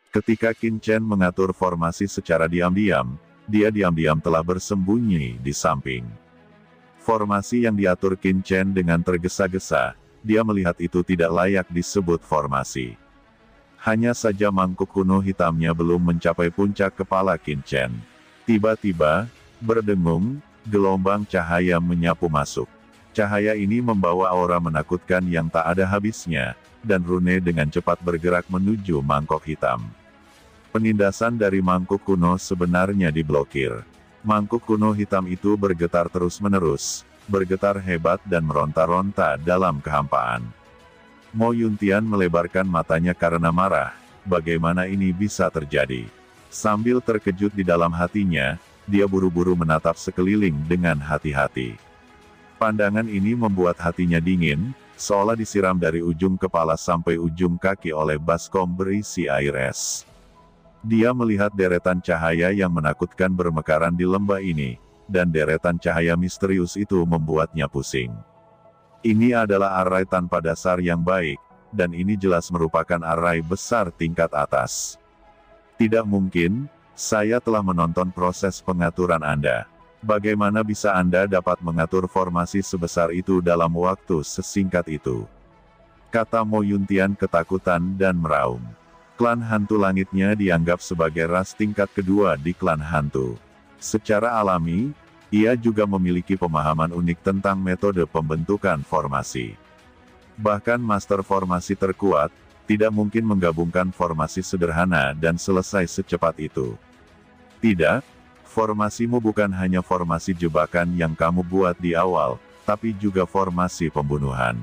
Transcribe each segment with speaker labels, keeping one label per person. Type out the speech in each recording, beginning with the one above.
Speaker 1: Ketika Qin Chen mengatur formasi secara diam-diam, dia diam-diam telah bersembunyi di samping. Formasi yang diatur Qin Chen dengan tergesa-gesa, dia melihat itu tidak layak disebut formasi. Hanya saja mangkuk kuno hitamnya belum mencapai puncak kepala Qin Chen. Tiba-tiba, berdengung, gelombang cahaya menyapu masuk. Cahaya ini membawa aura menakutkan yang tak ada habisnya, dan rune dengan cepat bergerak menuju mangkok hitam. Penindasan dari mangkuk kuno sebenarnya diblokir. Mangkuk kuno hitam itu bergetar terus-menerus, bergetar hebat dan meronta-ronta dalam kehampaan. Mo Yuntian melebarkan matanya karena marah, bagaimana ini bisa terjadi? Sambil terkejut di dalam hatinya, dia buru-buru menatap sekeliling dengan hati-hati. Pandangan ini membuat hatinya dingin, seolah disiram dari ujung kepala sampai ujung kaki oleh baskom berisi air es. Dia melihat deretan cahaya yang menakutkan bermekaran di lembah ini, dan deretan cahaya misterius itu membuatnya pusing. Ini adalah arai tanpa dasar yang baik, dan ini jelas merupakan arai besar tingkat atas. Tidak mungkin, saya telah menonton proses pengaturan Anda. Bagaimana bisa Anda dapat mengatur formasi sebesar itu dalam waktu sesingkat itu? Kata Mo Yuntian ketakutan dan meraung. Klan hantu langitnya dianggap sebagai ras tingkat kedua di klan hantu. Secara alami, ia juga memiliki pemahaman unik tentang metode pembentukan formasi. Bahkan master formasi terkuat, tidak mungkin menggabungkan formasi sederhana dan selesai secepat itu. Tidak, formasimu bukan hanya formasi jebakan yang kamu buat di awal, tapi juga formasi pembunuhan.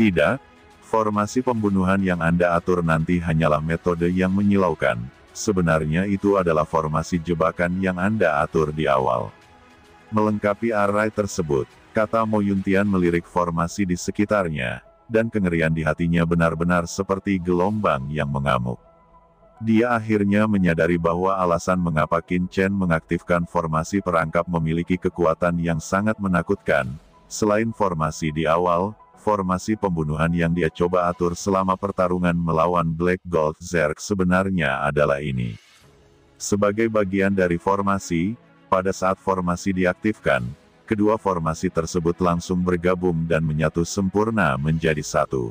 Speaker 1: Tidak, formasi pembunuhan yang Anda atur nanti hanyalah metode yang menyilaukan. Sebenarnya itu adalah formasi jebakan yang Anda atur di awal. Melengkapi arai tersebut, kata Mo Yuntian melirik formasi di sekitarnya, dan kengerian di hatinya benar-benar seperti gelombang yang mengamuk. Dia akhirnya menyadari bahwa alasan mengapa Qin Chen mengaktifkan formasi perangkap memiliki kekuatan yang sangat menakutkan. Selain formasi di awal, formasi pembunuhan yang dia coba atur selama pertarungan melawan Black Gold Zerg sebenarnya adalah ini. Sebagai bagian dari formasi, pada saat formasi diaktifkan, kedua formasi tersebut langsung bergabung dan menyatu sempurna menjadi satu.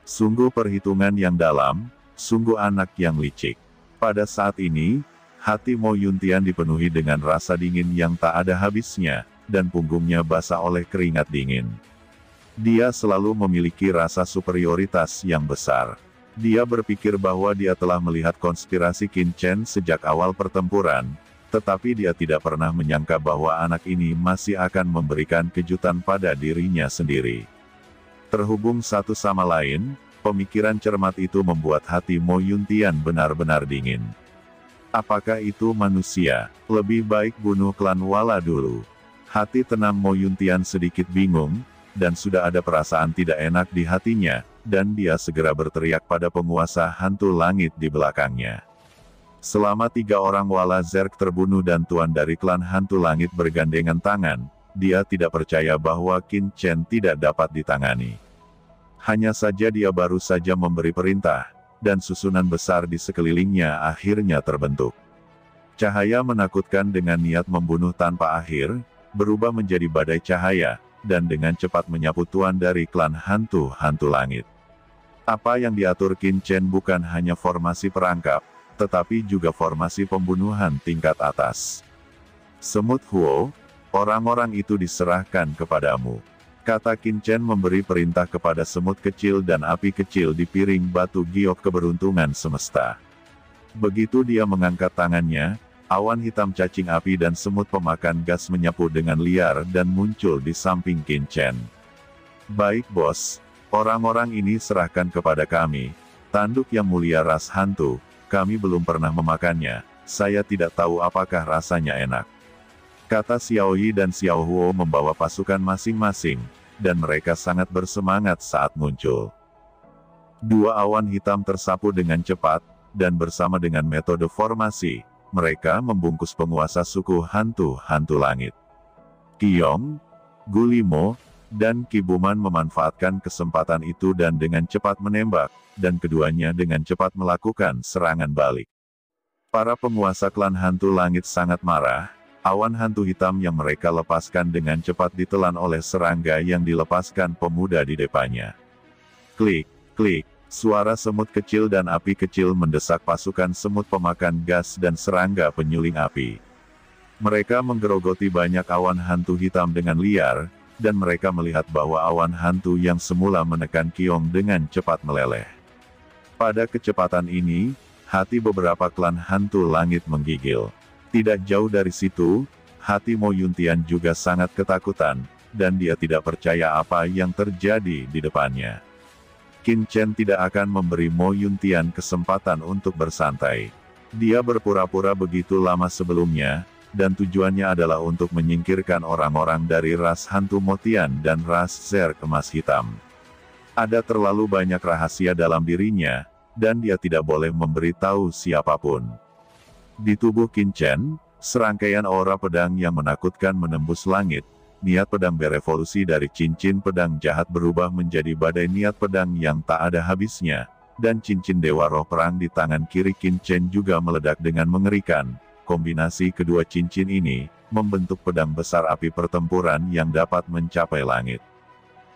Speaker 1: Sungguh perhitungan yang dalam, sungguh anak yang licik. Pada saat ini, hati Mo Yuntian dipenuhi dengan rasa dingin yang tak ada habisnya, dan punggungnya basah oleh keringat dingin. Dia selalu memiliki rasa superioritas yang besar. Dia berpikir bahwa dia telah melihat konspirasi Qin Chen sejak awal pertempuran, tetapi dia tidak pernah menyangka bahwa anak ini masih akan memberikan kejutan pada dirinya sendiri. Terhubung satu sama lain, pemikiran cermat itu membuat hati Mo Yuntian benar-benar dingin. Apakah itu manusia? Lebih baik bunuh klan Wala dulu. Hati tenang Mo Yuntian sedikit bingung, dan sudah ada perasaan tidak enak di hatinya, dan dia segera berteriak pada penguasa hantu langit di belakangnya. Selama 3 orang Wala Zerg terbunuh dan tuan dari klan hantu langit bergandengan tangan, dia tidak percaya bahwa Qin Chen tidak dapat ditangani. Hanya saja dia baru saja memberi perintah, dan susunan besar di sekelilingnya akhirnya terbentuk. Cahaya menakutkan dengan niat membunuh tanpa akhir, berubah menjadi badai cahaya, dan dengan cepat menyapu tuan dari klan hantu langit. Apa yang diatur Qin Chen bukan hanya formasi perangkap, tetapi juga formasi pembunuhan tingkat atas. Semut Huo, orang-orang itu diserahkan kepadamu. Kata Qin Chen memberi perintah kepada semut kecil dan api kecil di piring batu giok keberuntungan semesta. Begitu dia mengangkat tangannya, awan hitam cacing api dan semut pemakan gas menyapu dengan liar dan muncul di samping Qin Chen. Baik bos, orang-orang ini serahkan kepada kami. Tanduk yang mulia ras hantu, kami belum pernah memakannya, saya tidak tahu apakah rasanya enak. Kata Xiao Yi dan Xiao Huo membawa pasukan masing-masing, dan mereka sangat bersemangat saat muncul. 2 awan hitam tersapu dengan cepat, dan bersama dengan metode formasi, mereka membungkus penguasa suku hantu langit. Qiyong, Gulimo, Dan Ki Buman memanfaatkan kesempatan itu dan dengan cepat menembak, dan keduanya dengan cepat melakukan serangan balik. Para penguasa klan hantu langit sangat marah, awan hantu hitam yang mereka lepaskan dengan cepat ditelan oleh serangga yang dilepaskan pemuda di depannya. Klik, klik, suara semut kecil dan api kecil mendesak pasukan semut pemakan gas dan serangga penyuling api. Mereka menggerogoti banyak awan hantu hitam dengan liar, dan mereka melihat bahwa awan hantu yang semula menekan Kiong dengan cepat meleleh. Pada kecepatan ini, hati beberapa klan hantu langit menggigil. Tidak jauh dari situ, hati Mo Yuntian juga sangat ketakutan, dan dia tidak percaya apa yang terjadi di depannya. Qin Chen tidak akan memberi Mo Yuntian kesempatan untuk bersantai. Dia berpura-pura begitu lama sebelumnya, dan tujuannya adalah untuk menyingkirkan orang-orang dari ras hantu Motian dan ras Zerg emas hitam. Ada terlalu banyak rahasia dalam dirinya, dan dia tidak boleh memberitahu siapapun. Di tubuh Qin Chen, serangkaian aura pedang yang menakutkan menembus langit. Niat pedang berevolusi dari cincin pedang jahat berubah menjadi badai niat pedang yang tak ada habisnya, dan cincin dewa roh perang di tangan kiri Qin Chen juga meledak dengan mengerikan. Kombinasi kedua cincin ini, membentuk pedang besar api pertempuran yang dapat mencapai langit.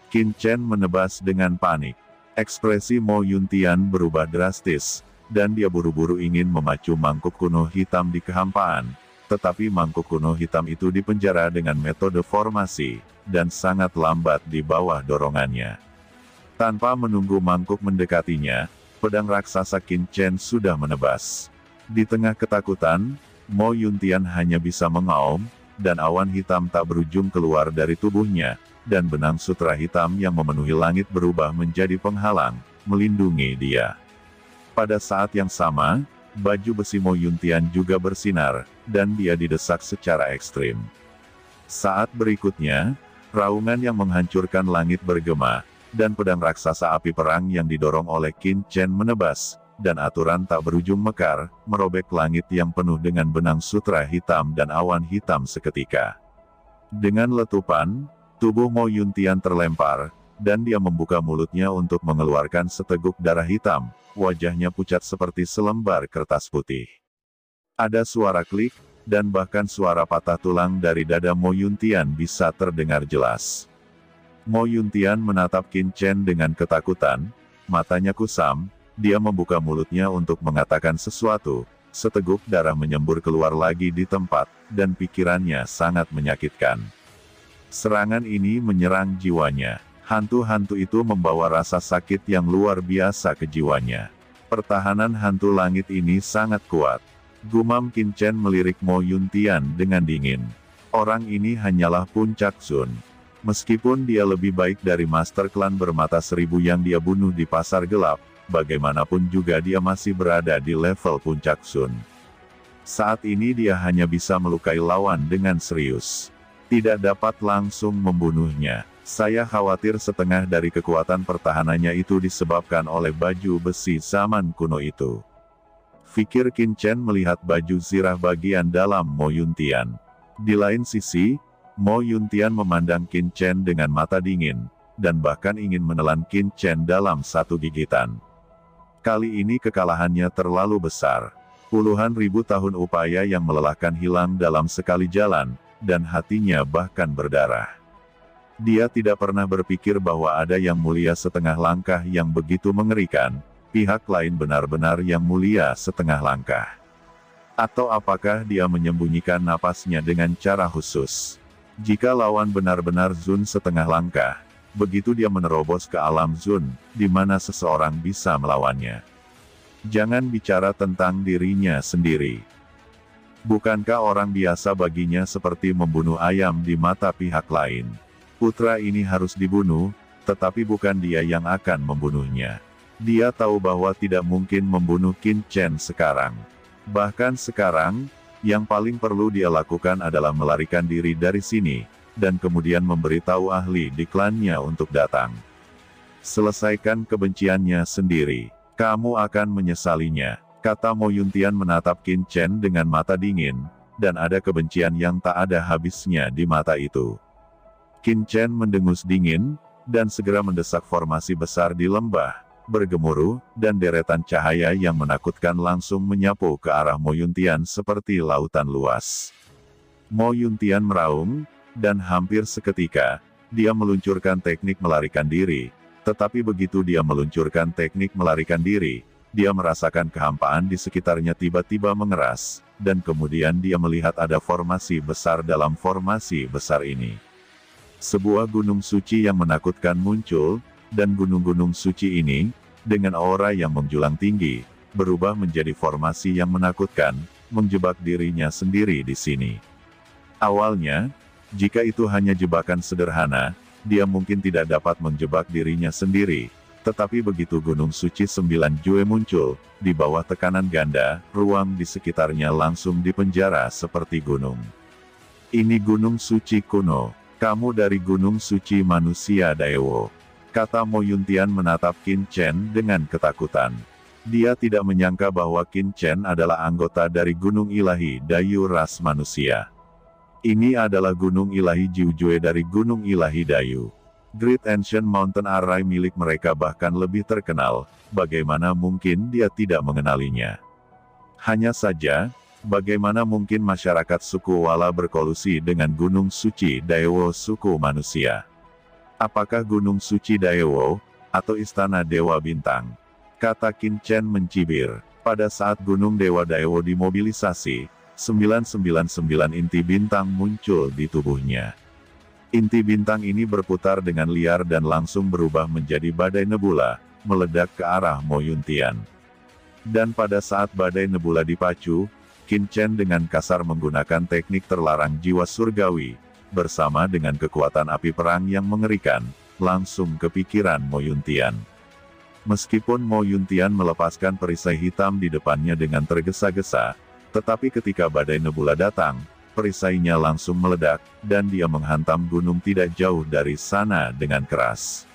Speaker 1: Qin Chen menebas dengan panik. Ekspresi Mo Yuntian berubah drastis, dan dia buru-buru ingin memacu mangkuk kuno hitam di kehampaan, tetapi mangkuk kuno hitam itu dipenjara dengan metode formasi, dan sangat lambat di bawah dorongannya. Tanpa menunggu mangkuk mendekatinya, pedang raksasa Qin Chen sudah menebas. Di tengah ketakutan, Mo Yuntian hanya bisa mengaum, dan awan hitam tak berujung keluar dari tubuhnya, dan benang sutra hitam yang memenuhi langit berubah menjadi penghalang, melindungi dia. Pada saat yang sama, baju besi Mo Yuntian juga bersinar, dan dia didesak secara ekstrim. Saat berikutnya, raungan yang menghancurkan langit bergema, dan pedang raksasa api perang yang didorong oleh Qin Chen menebas, dan aturan tak berujung mekar, merobek langit yang penuh dengan benang sutra hitam dan awan hitam seketika. Dengan letupan, tubuh Mo Yuntian terlempar, dan dia membuka mulutnya untuk mengeluarkan seteguk darah hitam, wajahnya pucat seperti selembar kertas putih. Ada suara klik, dan bahkan suara patah tulang dari dada Mo Yuntian bisa terdengar jelas. Mo Yuntian menatap Qin Chen dengan ketakutan, matanya kusam. Dia membuka mulutnya untuk mengatakan sesuatu, seteguk darah menyembur keluar lagi di tempat, dan pikirannya sangat menyakitkan. Serangan ini menyerang jiwanya. Hantu-hantu itu membawa rasa sakit yang luar biasa ke jiwanya. Pertahanan hantu langit ini sangat kuat. Gumam Qin Chen melirik Mo Yuntian dengan dingin. Orang ini hanyalah Puncak Sun. Meskipun dia lebih baik dari Master Klan bermata seribu yang dia bunuh di pasar gelap, bagaimanapun juga dia masih berada di level Puncak Sun. Saat ini dia hanya bisa melukai lawan dengan serius. Tidak dapat langsung membunuhnya. Saya khawatir setengah dari kekuatan pertahanannya itu disebabkan oleh baju besi zaman kuno itu. Fikir Qin Chen melihat baju zirah bagian dalam Mo Yuntian. Di lain sisi, Mo Yuntian memandang Qin Chen dengan mata dingin, dan bahkan ingin menelan Qin Chen dalam satu gigitan. Kali ini kekalahannya terlalu besar. Puluhan ribu tahun upaya yang melelahkan hilang dalam sekali jalan, dan hatinya bahkan berdarah. Dia tidak pernah berpikir bahwa ada yang mulia setengah langkah yang begitu mengerikan, pihak lain benar-benar yang mulia setengah langkah. Atau apakah dia menyembunyikan napasnya dengan cara khusus? Jika lawan benar-benar Zun setengah langkah, begitu dia menerobos ke alam Zun, di mana seseorang bisa melawannya. Jangan bicara tentang dirinya sendiri. Bukankah orang biasa baginya seperti membunuh ayam di mata pihak lain? Putra ini harus dibunuh, tetapi bukan dia yang akan membunuhnya. Dia tahu bahwa tidak mungkin membunuh Qin Chen sekarang. Bahkan sekarang, yang paling perlu dia lakukan adalah melarikan diri dari sini, dan kemudian memberitahu ahli di klannya untuk datang. Selesaikan kebenciannya sendiri. Kamu akan menyesalinya, kata Mo Yuntian menatap Qin Chen dengan mata dingin, dan ada kebencian yang tak ada habisnya di mata itu. Qin Chen mendengus dingin, dan segera mendesak formasi besar di lembah, bergemuruh, dan deretan cahaya yang menakutkan langsung menyapu ke arah Mo Yuntian seperti lautan luas. Mo Yuntian meraung, dan hampir seketika, dia meluncurkan teknik melarikan diri. Tetapi begitu dia meluncurkan teknik melarikan diri, dia merasakan kehampaan di sekitarnya tiba-tiba mengeras, dan kemudian dia melihat ada formasi besar dalam formasi besar ini. Sebuah gunung suci yang menakutkan muncul, dan gunung-gunung suci ini, dengan aura yang menjulang tinggi, berubah menjadi formasi yang menakutkan, menjebak dirinya sendiri di sini. Awalnya, jika itu hanya jebakan sederhana, dia mungkin tidak dapat menjebak dirinya sendiri, tetapi begitu Gunung Suci 9 Jue muncul, di bawah tekanan ganda, ruang di sekitarnya langsung dipenjara seperti gunung. Ini Gunung Suci kuno, kamu dari Gunung Suci Manusia Daewo, kata Mo Yuntian menatap Qin Chen dengan ketakutan. Dia tidak menyangka bahwa Qin Chen adalah anggota dari Gunung Ilahi Dayu ras manusia. Ini adalah Gunung Ilahi Jiujue dari Gunung Ilahi Dayu. Great Ancient Mountain Array milik mereka bahkan lebih terkenal, bagaimana mungkin dia tidak mengenalinya? Hanya saja, bagaimana mungkin masyarakat suku Wala berkolusi dengan Gunung Suci Daewo suku manusia? Apakah Gunung Suci Daewo, atau Istana Dewa Bintang? Kata Qin Chen mencibir. Pada saat Gunung Dewa Daewo dimobilisasi, 999 inti bintang muncul di tubuhnya. Inti bintang ini berputar dengan liar dan langsung berubah menjadi badai nebula, meledak ke arah Mo Yuntian. Dan pada saat badai nebula dipacu, Qin Chen dengan kasar menggunakan teknik terlarang jiwa surgawi, bersama dengan kekuatan api perang yang mengerikan, langsung ke pikiran Mo Yuntian. Meskipun Mo Yuntian melepaskan perisai hitam di depannya dengan tergesa-gesa, tetapi ketika badai nebula datang, perisainya langsung meledak, dan dia menghantam gunung tidak jauh dari sana dengan keras.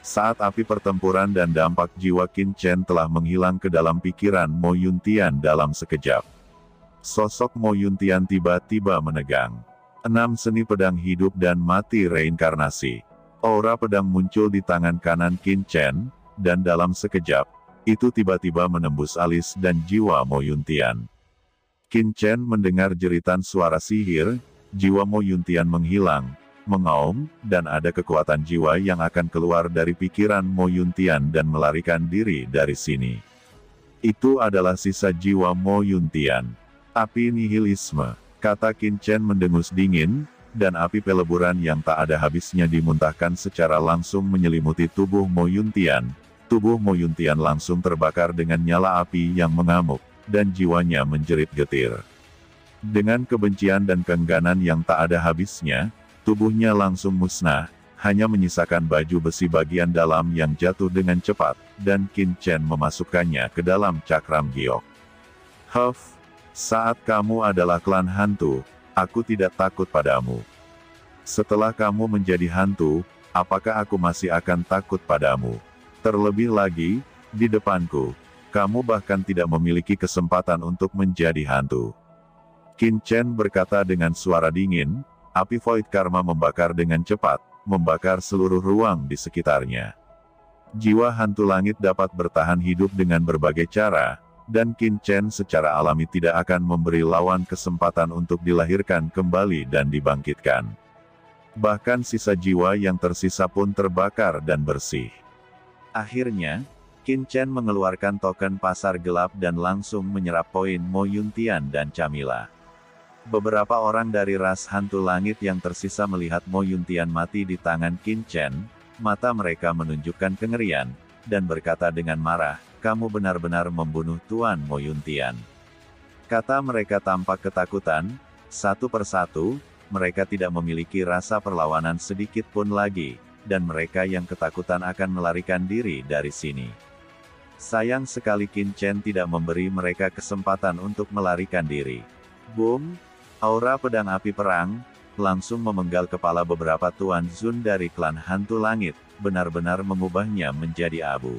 Speaker 1: Saat api pertempuran dan dampak jiwa Qin Chen telah menghilang ke dalam pikiran Mo Yuntian dalam sekejap. Sosok Mo Yuntian tiba-tiba menegang. 6 seni pedang hidup dan mati reinkarnasi. Aura pedang muncul di tangan kanan Qin Chen, dan dalam sekejap, itu tiba-tiba menembus alis dan jiwa Mo Yuntian. Qin Chen mendengar jeritan suara sihir, jiwa Mo Yuntian menghilang, mengaum, dan ada kekuatan jiwa yang akan keluar dari pikiran Mo Yuntian dan melarikan diri dari sini. Itu adalah sisa jiwa Mo Yuntian. Api nihilisme, kata Qin Chen mendengus dingin, dan api peleburan yang tak ada habisnya dimuntahkan secara langsung menyelimuti tubuh Mo Yuntian. Tubuh Mo Yuntian langsung terbakar dengan nyala api yang mengamuk, dan jiwanya menjerit getir. Dengan kebencian dan keengganan yang tak ada habisnya, tubuhnya langsung musnah, hanya menyisakan baju besi bagian dalam yang jatuh dengan cepat, dan Qin Chen memasukkannya ke dalam cakram giok. Huff, saat kamu adalah klan hantu, aku tidak takut padamu. Setelah kamu menjadi hantu, apakah aku masih akan takut padamu? Terlebih lagi, di depanku, kamu bahkan tidak memiliki kesempatan untuk menjadi hantu. Qin Chen berkata dengan suara dingin, api Void Karma membakar dengan cepat, membakar seluruh ruang di sekitarnya. Jiwa hantu langit dapat bertahan hidup dengan berbagai cara, dan Qin Chen secara alami tidak akan memberi lawan kesempatan untuk dilahirkan kembali dan dibangkitkan. Bahkan sisa jiwa yang tersisa pun terbakar dan bersih. Akhirnya, Qin Chen mengeluarkan token pasar gelap dan langsung menyerap poin Mo Yuntian dan Camilla. Beberapa orang dari ras hantu langit yang tersisa melihat Mo Yuntian mati di tangan Qin Chen, mata mereka menunjukkan kengerian, dan berkata dengan marah, kamu benar-benar membunuh Tuan Mo Yuntian. Kata mereka tampak ketakutan, satu persatu, mereka tidak memiliki rasa perlawanan sedikit pun lagi, dan mereka yang ketakutan akan melarikan diri dari sini. Sayang sekali Qin Chen tidak memberi mereka kesempatan untuk melarikan diri. Boom! Aura pedang api perang, langsung memenggal kepala beberapa Tuan Zun dari klan hantu langit, benar-benar mengubahnya menjadi abu.